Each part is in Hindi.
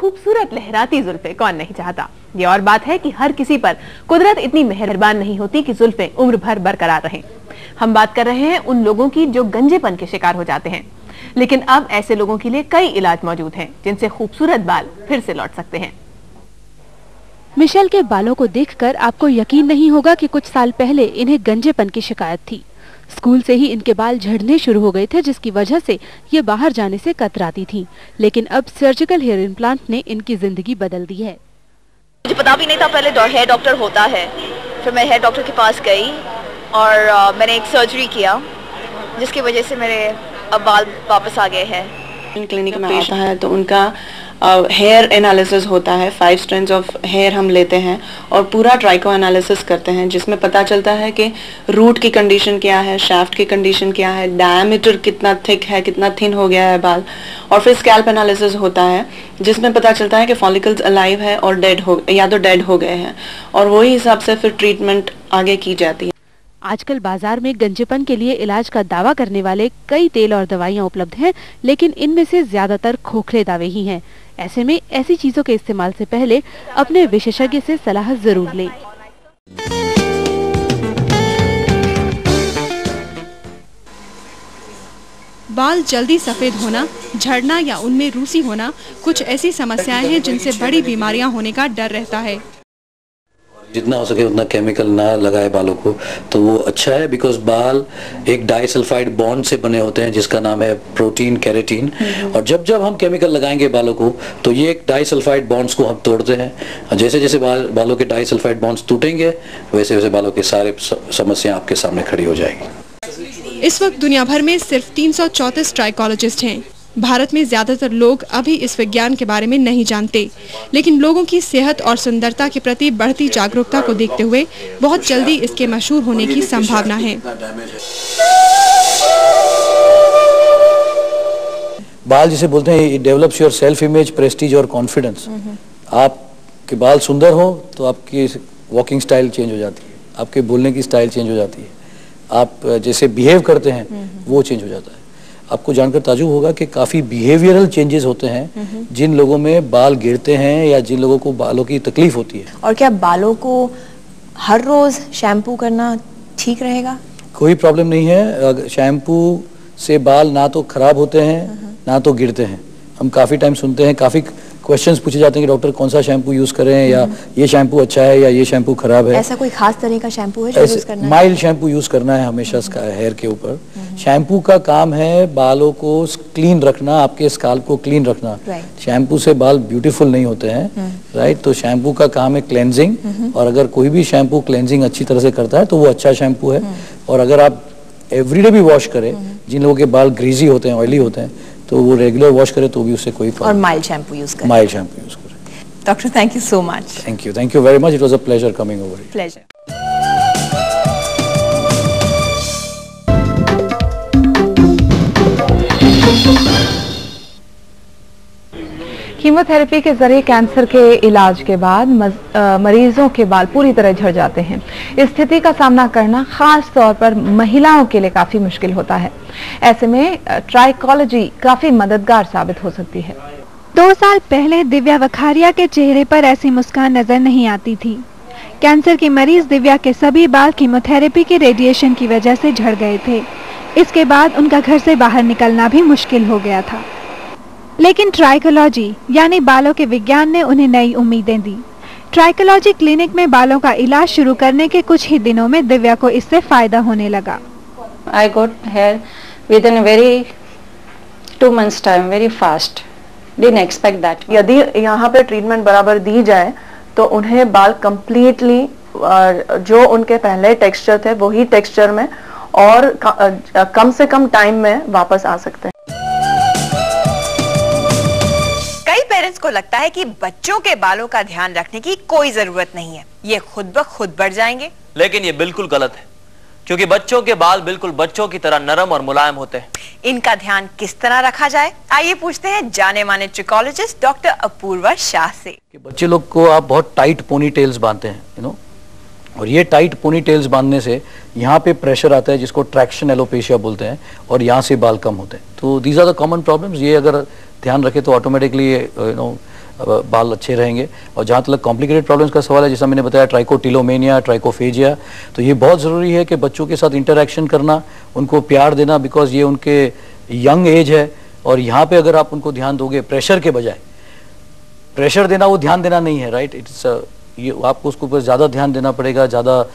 खूबसूरत लहराती जुल्फे कौन नहीं चाहता। ये और बात है कि हर किसी पर कुदरत इतनी मेहरबान नहीं होती कि जुल्फे उम्र भर बरकरार रहें। हम बात कर रहे हैं उन लोगों की जो गंजेपन के शिकार हो जाते हैं, लेकिन अब ऐसे लोगों के लिए कई इलाज मौजूद हैं जिनसे खूबसूरत बाल फिर से लौट सकते हैं। मिशेल के बालों को देखकर आपको यकीन नहीं होगा कि कुछ साल पहले इन्हें गंजेपन की शिकायत थी। स्कूल से ही इनके बाल झड़ने शुरू हो गए थे, जिसकी वजह से ये बाहर जाने से कतराती थीं। लेकिन अब सर्जिकल हेयर इम्प्लांट ने इनकी जिंदगी बदल दी है। मुझे पता भी नहीं था पहले हेयर डॉक्टर होता है। फिर मैं हेयर डॉक्टर के पास गई और मैंने एक सर्जरी किया, जिसकी वजह से मेरे अब बाल वापस आ गए हैं। क्लिनिक में आता है तो उनका हेयर एनालिसिस होता है। 5 स्ट्रैंड्स ऑफ हेयर हम लेते हैं और पूरा ट्राइको एनालिसिस करते हैं, जिसमें पता चलता है कि रूट की कंडीशन क्या है, शाफ्ट की कंडीशन क्या है, डायमीटर कितना थिक है, कितना थिन हो गया है बाल। और फिर स्कैल्प एनालिसिस होता है, जिसमें पता चलता है कि फॉलिकल्स अलाइव है और डेड हो या तो डेड हो गए हैं, और वही हिसाब से फिर ट्रीटमेंट आगे की जाती है। आजकल बाजार में गंजेपन के लिए इलाज का दावा करने वाले कई तेल और दवाइयां उपलब्ध हैं, लेकिन इनमें से ज्यादातर खोखले दावे ही हैं। ऐसे में ऐसी चीजों के इस्तेमाल से पहले अपने विशेषज्ञ से सलाह जरूर लें। बाल जल्दी सफेद होना, झड़ना या उनमें रूसी होना कुछ ऐसी समस्याएं हैं जिनसे बड़ी बीमारियां होने का डर रहता है। जितना हो सके उतना केमिकल ना लगाए बालों को तो वो अच्छा है, बिकॉज बाल एक डाइसल्फाइड बॉन्ड से बने होते हैं जिसका नाम है प्रोटीन केराटिन। और जब जब हम केमिकल लगाएंगे बालों को तो ये एक डाइसल्फाइड बॉन्ड्स को हम तोड़ते हैं। जैसे जैसे बालों के डाइसल्फाइड बॉन्ड्स टूटेंगे वैसे वैसे बालों के सारे समस्या आपके सामने खड़ी हो जाएगी। इस वक्त दुनिया भर में सिर्फ 334 ट्राइकोलॉजिस्ट हैं। भारत में ज्यादातर लोग अभी इस विज्ञान के बारे में नहीं जानते, लेकिन लोगों की सेहत और सुंदरता के प्रति बढ़ती जागरूकता को देखते हुए बहुत जल्दी इसके मशहूर होने की संभावना है। बाल जिसे बोलते हैं, it develops your self image, Prestige और कॉन्फिडेंस। आपके बाल सुंदर हो तो आपकी वॉकिंग स्टाइल चेंज हो जाती है, आपके बोलने की स्टाइल चेंज हो जाती है, आप जैसे बिहेव करते हैं वो चेंज हो जाता है। आपको जानकर ताजुब होगा कि काफ़ी बिहेवियरल चेंजेस होते हैं जिन लोगों में बाल गिरते हैं या जिन लोगों को बालों की तकलीफ होती है। और क्या बालों को हर रोज शैम्पू करना ठीक रहेगा? कोई प्रॉब्लम नहीं है। शैम्पू से बाल ना तो खराब होते हैं ना तो गिरते हैं। हम काफ़ी टाइम सुनते हैं, काफ़ी क्वेश्चंस पूछे जाते हैं कि डॉक्टर कौन सा शैम्पू यूज करें, या ये शैम्पू अच्छा है या ये शैम्पू खराब है। ऐसा कोई खास तरह का शैम्पू है जो यूज करना है? माइल्ड शैम्पू यूज करना है हमेशा हेयर के ऊपर। शैम्पू का काम है बालों को क्लीन रखना, आपके स्काल्प को क्लीन रखना। शैम्पू से बाल ब्यूटीफुल नहीं होते हैं, राइट? तो शैम्पू का काम है क्लेंजिंग, और अगर कोई भी शैम्पू क्लेंजिंग अच्छी तरह से करता है तो वो अच्छा शैम्पू है। और अगर आप एवरीडे भी वॉश करें, जिन लोगों के बाल ग्रीजी होते हैं, ऑयली होते हैं, तो वो रेगुलर वॉश करे तो भी उससे कोई प्रॉब्लम। और माइल्ड शैम्पू यूज करें। माइल्ड शैम्पू यूज करें। Doctor, thank you so much. Thank you very much. It was a pleasure coming over. Pleasure. Chemotherapy के जरिए कैंसर के इलाज के बाद मरीजों के बाल पूरी तरह झड़ जाते हैं। इस स्थिति का सामना करना खास तौर पर महिलाओं के लिए काफी मुश्किल होता है। ऐसे में ट्राइकोलॉजी काफी मददगार साबित हो सकती है। 2 साल पहले दिव्या वखारिया के चेहरे पर ऐसी मुस्कान नजर नहीं आती थी। कैंसर की मरीज दिव्या के सभी बाल कीमोथेरेपी के रेडिएशन की वजह से झड़ गए थे। इसके बाद उनका घर से बाहर निकलना भी मुश्किल हो गया था, लेकिन ट्राइकोलॉजी यानी बालों के विज्ञान ने उन्हें नई उम्मीदें दी। ट्राइकोलॉजी क्लिनिक में बालों का इलाज शुरू करने के कुछ ही दिनों में दिव्या को इससे फायदा होने लगा। I got hair within a very 2 months time, very fast. Didn't expect that. यदि यहाँ पे ट्रीटमेंट बराबर दी जाए तो उन्हें बाल कंप्लीटली जो उनके पहले टेक्सचर थे वही टेक्सचर में और कम से कम टाइम में वापस आ सकते हैं। कई पेरेंट्स को लगता है कि बच्चों के बालों का ध्यान रखने की कोई जरूरत नहीं है, ये खुद ब खुद बढ़ जाएंगे। लेकिन ये बिल्कुल गलत है, क्योंकि बच्चों के बाल बिल्कुल बच्चों की तरह नरम और मुलायम होते हैं। इनका ध्यान किस तरह रखा जाए, आइए पूछते हैं जाने माने ट्रिकोलॉजिस्ट डॉक्टर अपूर्वा शाह से। कि बच्चे लोग को आप बहुत टाइट पोनी टेल्स बांधते हैं, यू नो, और ये टाइट पोनी टेल्स बांधने से यहाँ पे प्रेशर आता है जिसको ट्रैक्शन एलोपेशिया बोलते हैं, और यहाँ से बाल कम होते हैं। तो these are the common problems. ये अगर ध्यान रखे तो ऑटोमेटिकली यू नो बाल अच्छे रहेंगे। और जहाँ तक कॉम्प्लिकेटेड प्रॉब्लम्स का सवाल है, जैसा मैंने बताया ट्राइकोटिलोमेनिया, ट्राइकोफेजिया, तो ये बहुत ज़रूरी है कि बच्चों के साथ इंटरेक्शन करना, उनको प्यार देना, बिकॉज ये उनके यंग एज है। और यहाँ पे अगर आप उनको ध्यान दोगे प्रेशर के बजाय, प्रेशर देना वो ध्यान देना नहीं है, राइट। इट्स ये आपको उसके ऊपर ज़्यादा ध्यान देना पड़ेगा, ज़्यादा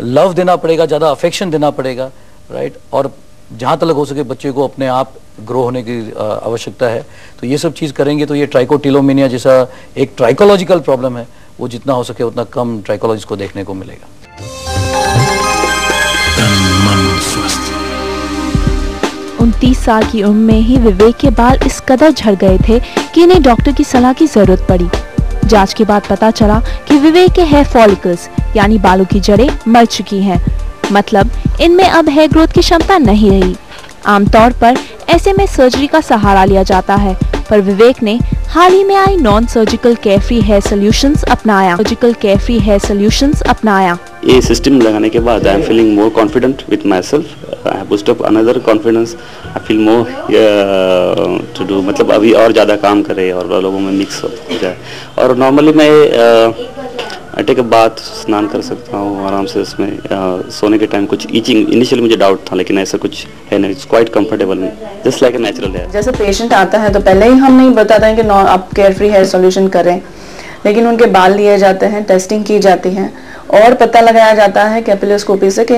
लव देना पड़ेगा, ज़्यादा अफेक्शन देना पड़ेगा, राइट। और जहाँ तक हो सके बच्चे को अपने आप ग्रो होने की आवश्यकता है। तो ये सब चीज़ करेंगे तो ये ट्राइकोटिलोमेनिया जैसा एक ट्राइकोलॉजिकल प्रॉब्लम है वो जितना हो सके उतना कम ट्राइकोलॉजिस्ट को देखने को मिलेगा। 29 साल की उम्र में ही विवेक के बाल इस कदर झड़ गए थे कि इन्हें डॉक्टर की सलाह की जरूरत पड़ी। जांच के बाद पता चला कि विवेक के हेयर फॉलिकल्स यानी बालों की जड़ें मर चुकी हैं। मतलब इनमें अब हेयर ग्रोथ की क्षमता नहीं रही। आमतौर पर ऐसे में सर्जरी का सहारा लिया जाता है, पर विवेक ने हाल ही में आई non surgical carefree hair solutions अपनाया। ये सिस्टम लगाने के बाद I am feeling more confident with myself. I have boost up another confidence. I feel more to do, मतलब अभी और ज़्यादा काम करे और लोगों में मिक्स हो जाए। और नॉर्मली मैं अटे के बाद स्नान कर सकता हूँ आराम से। उसमें सोने के टाइम कुछ ईचिंग इनिशियली मुझे डाउट था, लेकिन ऐसा कुछ है नहीं। इट्स क्वाइट कंफर्टेबल में, just like a natural hair. जैसे पेशेंट आता है तो पहले ही हम नहीं बताते हैं कि आप केयरफ्री हेयर सॉल्यूशन करें, लेकिन उनके बाल लिए जाते हैं, टेस्टिंग की जाती है और पता लगाया जाता है कैपिलोस्कोपी से कि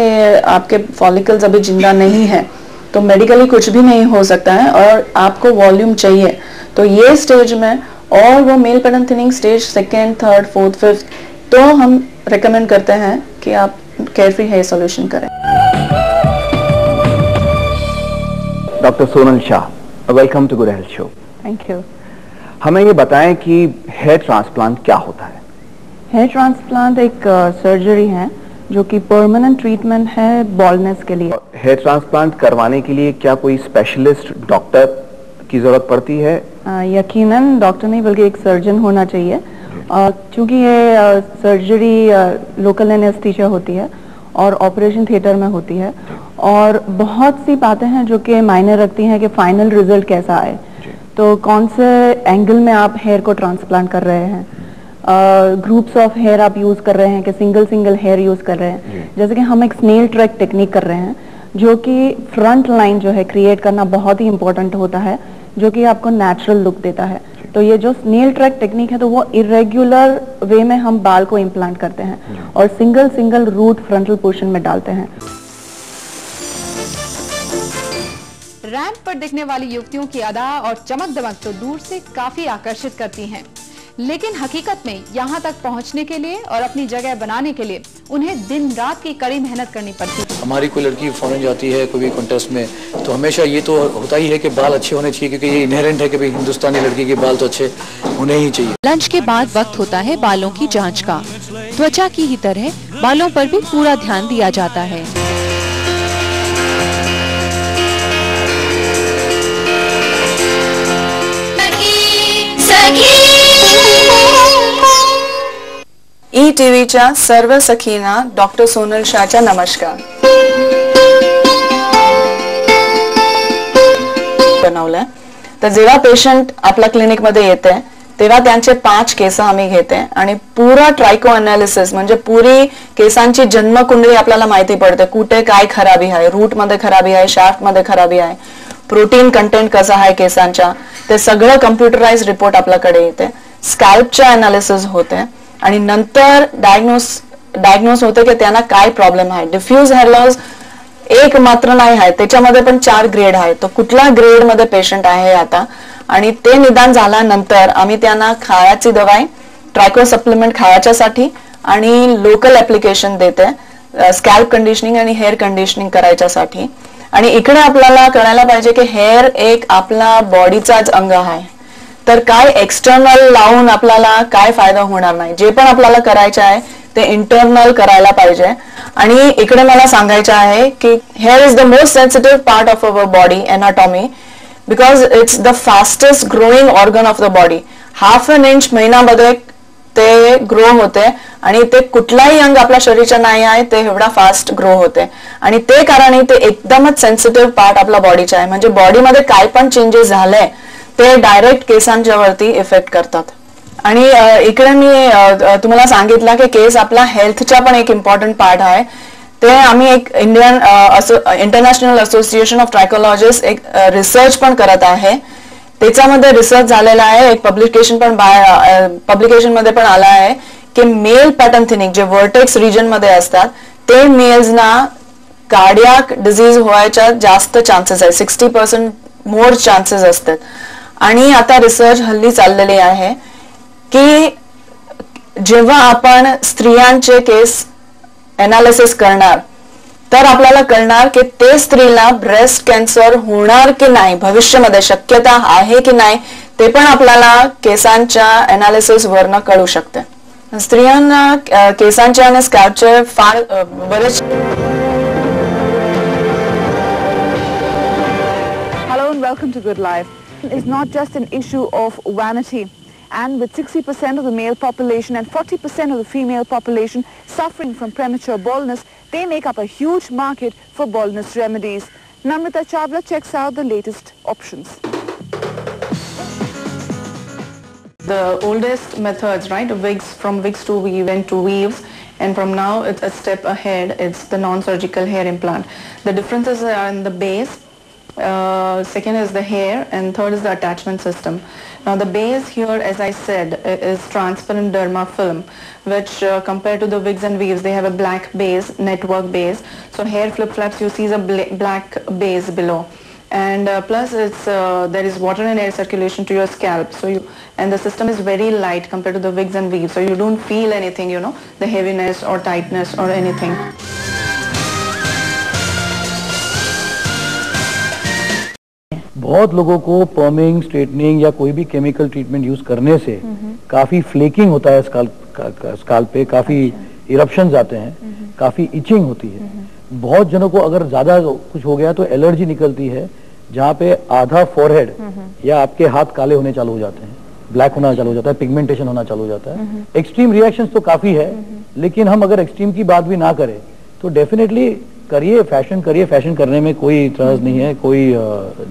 आपके फॉलिकल्स अभी जिंदा नहीं है। तो मेडिकली कुछ भी नहीं हो सकता है और आपको वॉल्यूम चाहिए। तो ये स्टेज में और वो mail पेडन thinning stage 2nd, 3rd, 4th, 5th, तो हम रेकमेंड करते हैं कि आप केयरफ्री हेयर सॉल्यूशन करें। Doctor Sonal Shah, welcome to good health show. Thank you. हमें ये बताएं कि हेयर ट्रांसप्लांट क्या होता है? हेयर ट्रांसप्लांट एक सर्जरी है जो कि परमानेंट ट्रीटमेंट है बॉल्डनेस के लिए। हेयर ट्रांसप्लांट करवाने के लिए क्या कोई स्पेशलिस्ट डॉक्टर की जरूरत पड़ती है? यकीनन डॉक्टर नहीं बल्कि एक सर्जन होना चाहिए। क्योंकि ये सर्जरी लोकल एनेस्थीसिया होती है और ऑपरेशन थिएटर में होती है और बहुत सी बातें हैं जो कि मायने रखती हैं कि फाइनल रिजल्ट कैसा आए। तो कौन से एंगल में आप हेयर को ट्रांसप्लांट कर रहे हैं, ग्रुप्स ऑफ हेयर आप यूज कर रहे हैं कि सिंगल हेयर यूज कर रहे हैं। जैसे कि हम एक स्नेल ट्रैक टेक्निक कर रहे हैं जो कि फ्रंट लाइन जो है क्रिएट करना बहुत ही इंपॉर्टेंट होता है, जो कि आपको नेचुरल लुक देता है। तो ये जो स्नेल ट्रैक टेक्निक है तो वो इरेगुलर वे में हम बाल को इम्प्लांट करते हैं और सिंगल रूट फ्रंटल पोर्शन में डालते हैं। रैंप पर दिखने वाली युवतियों की अदा और चमक दमक तो दूर से काफी आकर्षित करती हैं, लेकिन हकीकत में यहाँ तक पहुँचने के लिए और अपनी जगह बनाने के लिए उन्हें दिन रात की कड़ी मेहनत करनी पड़ती है। हमारी कोई लड़की फॉरेन जाती है कोई भी कॉन्टेस्ट में तो हमेशा ये तो होता ही है कि बाल अच्छे होने चाहिए, क्योंकि ये इनहेरेंट है कि भाई हिंदुस्तानी लड़की के बाल तो अच्छे होने ही चाहिए। लंच के बाद वक्त होता है बालों की जांच का। त्वचा की ही तरह बालों पर भी पूरा ध्यान दिया जाता है। ETVच्या सर्व सखींना डॉक्टर सोनल शाहच्या नमस्कार। बनवलंय तर जेव्हा पेशंट आपल्या क्लिनिक मध्ये येते तेव्हा त्यांचे 5 केस आम्ही घेते आणि पुरा ट्रायको अनालिसिस म्हणजे पुरी केसांची जन्मकुंडली आपल्याला माहिती पडते, कुठे काय खराबी आहे, रूट मध्ये खराबी आहे, शाफ्ट मध्ये खराबी आहे, प्रोटीन कंटेंट कसा आहे केसांच्या, ते सगळं कम्प्युटराइज रिपोर्ट आपल्याकडे येते। स्कॅल्पच्या अनालिसिस होते आणि नंतर डायग्नोस होते की त्यांना काय प्रॉब्लेम आहे। डिफ्यूज हेअर लॉस एक मात्र नाही आहे, त्याच्यामध्ये पण 4 ग्रेड आहे। तो कुठला ग्रेड मध्ये पेशंट आहे आता आणि ते निदान झाल्यानंतर आम्ही त्यांना खायाची दवाई ट्रायको सप्लिमेंट खायाच्यासाठी आणि लोकल ऍप्लिकेशन देते स्कॅल्प कंडिशनिंग आणि हेअर कंडिशनिंग करायच्यासाठी। आणि इकडे आपल्याला कळायला पाहिजे की हेअर एक आपला बॉडीचाच अंग आहे, तर काय एक्सटर्नल लावून आपल्याला काय फायदा होणार नाही। जे पण आपल्याला करायचं आहे ते इंटरनल करायला पाहिजे। आणि इकडे मला सांगायचं आहे की hair is the most sensitive part of our body anatomy because it's the fastest growing organ of the body. Half an inch महिन्यामध्ये ते ग्रो होते आणि ते कुठलाही अंग आपल्या शरीराच्या नाही आहे ते एवढा फास्ट ग्रो होते आणि ते कारण ते एकदमच सेन्सिटिव्ह पार्ट आपल्या बॉडीचा आहे। म्हणजे बॉडीमध्ये काय पण चेंजेस झाले ते डायरेक्ट केसांच्या वरती इफेक्ट करतात। आणि इकडे मी तुम्हाला सांगितलं की केस आपला हेल्थचा पण एक इम्पॉर्टंट पार्ट आहे. ते आम्ही एक इंटरनॅशनल असोसिएशन ऑफ ट्रायकोलॉजिस्ट एक रिसर्च पण करत आहे. त्याच्यामध्ये रिसर्च झालेला आहे, एक पब्लिकेशन मध्ये पण आला आहे की मेल पॅटर्न थिनिंग जे वर्टेक्स रिजन मध्ये असतात ते मेल्सना कार्डियाक डिझीज व्हायच्या जास्त चान्सेस आहे, 60% मोर चान्सेस असतात. आणि आता रिसर्च हल्ली चाललेली आहे की जेव्हा आपण स्त्रियांचे केस एनालिसिस करणार तर आपल्याला कळणार की ते स्त्रीला ब्रेस्ट कॅन्सर होणार की नाही, भविष्यामध्ये शक्यता आहे की नाही, ते पण आपल्याला केसांच्या एनालिसिस वरनं कळू शकते. स्त्रियांना केसांचे आणि स्कॅल्पचे फार बरेच. Hello and welcome to Good Life. It's not just an issue of vanity. And with 60% of the male population and 40% of the female population suffering from premature baldness, they make up a huge market for baldness remedies. Namrata Chawla checks out the latest options. The oldest methods, right, from wigs to weave and to weaves, and from now it's a step ahead, it's the non-surgical hair implant. The differences are in the base, second is the hair, and third is the attachment system. Now the base here, as I said, is transparent derma film, which compared to the wigs and weaves, they have a black base, network base. So hair flip-flaps, you see a black base below. And plus there is water and air circulation to your scalp. So and the system is very light compared to the wigs and weaves. So you don't feel anything, you know, the heaviness or tightness or anything. बहुत लोगों को पर्मिंग, स्ट्रेटनिंग या कोई भी केमिकल ट्रीटमेंट यूज करने से काफी फ्लेकिंग होता है स्काल्प पे, काफी इरप्शंस आते हैं, काफी इचिंग होती है. बहुत जनों को अगर ज्यादा कुछ हो गया तो एलर्जी निकलती है, जहाँ पे आधा फोरहेड या आपके हाथ काले होने चालू हो जाते हैं, ब्लैक होना चालू हो जाता है, पिगमेंटेशन होना चालू हो जाता है. एक्सट्रीम रिएक्शंस तो काफी है, लेकिन हम अगर एक्सट्रीम की बात भी ना करें तो डेफिनेटली करिए, फैशन करने में कोई इतराज नहीं है, कोई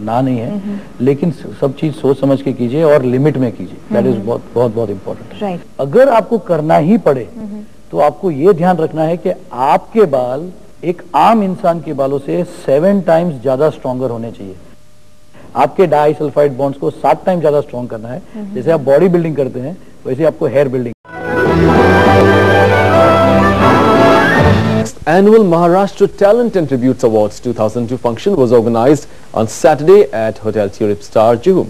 ना नहीं है, लेकिन सब चीज सोच समझ के कीजिए और लिमिट में कीजिए. दैट इज बहुत बहुत बहुत इम्पोर्टेंट. राइट. अगर आपको करना ही पड़े तो आपको ये ध्यान रखना है कि आपके बाल एक आम इंसान के बालों से 7 टाइम्स ज्यादा स्ट्रॉन्गर होने चाहिए. आपके डाइसल्फाइड बॉन्ड्स को 7 टाइम ज्यादा स्ट्रॉन्ग करना है. जैसे आप बॉडी बिल्डिंग करते हैं वैसे आपको hair building. Annual Maharashtra Talent and Tributes Awards 2002 function was organized on Saturday at Hotel Tulip Star, Juhu.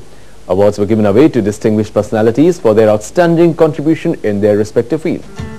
Awards were given away to distinguished personalities for their outstanding contribution in their respective fields.